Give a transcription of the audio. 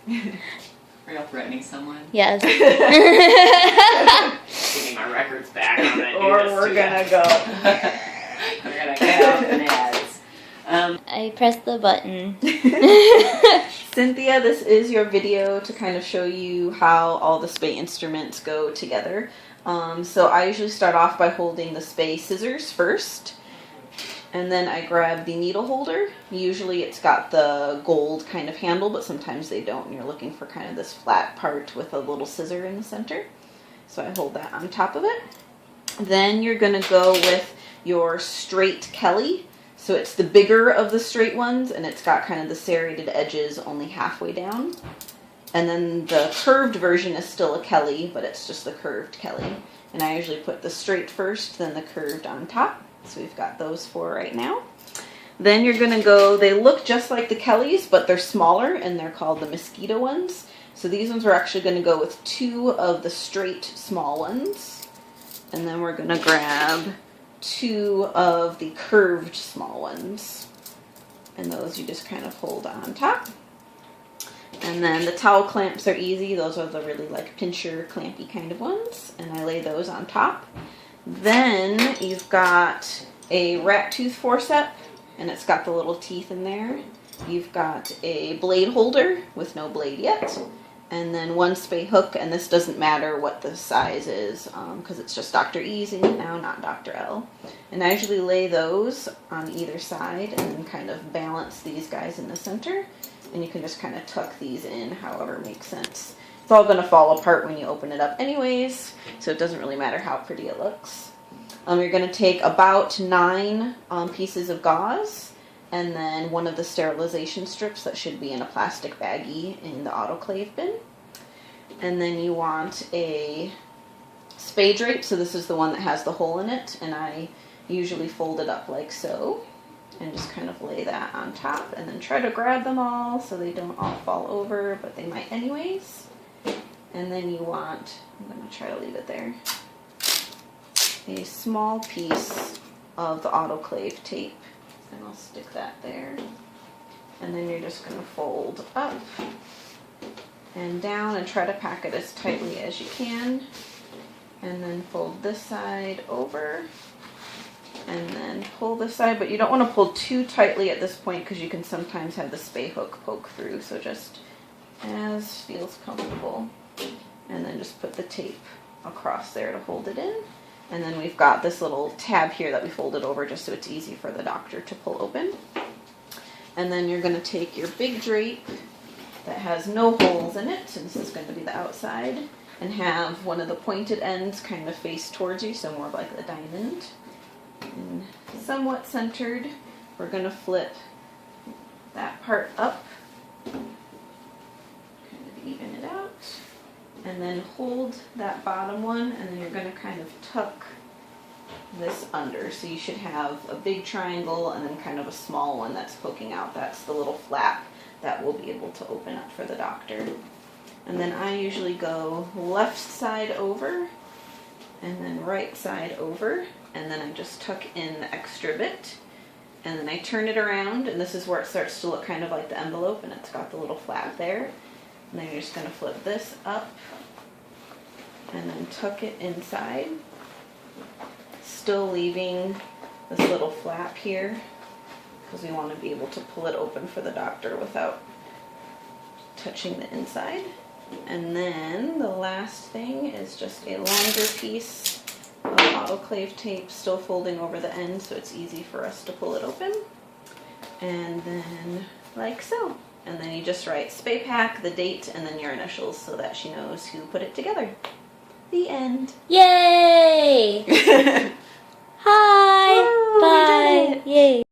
Are y'all threatening someone? Yes. Getting my records back. I'm gonna Or we're gonna go. We're gonna get off an ads. I pressed the button. Cynthia, this is your video to kind of show you how all the spay instruments go together. So I usually start off by holding the spay scissors first, and then I grab the needle holder. Usually it's got the gold kind of handle, but sometimes they don't, and you're looking for kind of this flat part with a little scissor in the center. So I hold that on top of it. Then you're going to go with your straight Kelly. So it's the bigger of the straight ones, and it's got kind of the serrated edges only halfway down. And then the curved version is still a Kelly, but it's just the curved Kelly. And I usually put the straight first, then the curved on top. So we've got those 4 right now. Then you're going to go, they look just like the Kellys, but they're smaller, and they're called the mosquito ones. So these ones we're actually going to go with 2 of the straight small ones. And then we're going to grab 2 of the curved small ones. And those you just kind of hold on top. And then the towel clamps are easy. Those are the really like pincher, clampy kind of ones. And I lay those on top. Then you've got a rat tooth forceps, and it's got the little teeth in there. You've got a blade holder with no blade yet. And then 1 spay hook, and this doesn't matter what the size is because it's just Dr. E's in it now, not Dr. L. And I usually lay those on either side and then kind of balance these guys in the center. And you can just kind of tuck these in however makes sense. It's all going to fall apart when you open it up anyways, so it doesn't really matter how pretty it looks. You're going to take about 9 pieces of gauze, and then 1 of the sterilization strips that should be in a plastic baggie in the autoclave bin. And then you want a spay drape, so this is the one that has the hole in it, and I usually fold it up like so. And just kind of lay that on top, and then try to grab them all so they don't all fall over, but they might anyways. And then you want, I'm going to try to leave it there, a small piece of the autoclave tape, and I'll stick that there. And then you're just going to fold up and down and try to pack it as tightly as you can. And then fold this side over. And then pull this side, but you don't want to pull too tightly at this point because you can sometimes have the spay hook poke through, so just as feels comfortable. And then just put the tape across there to hold it in. And then we've got this little tab here that we folded over just so it's easy for the doctor to pull open. And then you're going to take your big drape that has no holes in it, so this is going to be the outside, and have one of the pointed ends kind of face towards you, so more like a diamond. And somewhat centered, we're going to flip that part up, kind of even it out, and then hold that bottom one, and then you're going to kind of tuck this under. So you should have a big triangle and then kind of a small one that's poking out. That's the little flap that we'll be able to open up for the doctor. And then I usually go left side over and then right side over, and then I just tuck in the extra bit, and then I turn it around, and this is where it starts to look kind of like the envelope, and it's got the little flap there. And then you're just going to flip this up and then tuck it inside, still leaving this little flap here because we want to be able to pull it open for the doctor without touching the inside. And then the last thing is just a longer piece of autoclave tape, still folding over the end so it's easy for us to pull it open. And then like so. And then you just write spay pack, the date, and then your initials so that she knows who put it together. The end. Yay! Hi! Woo, Bye! Yay!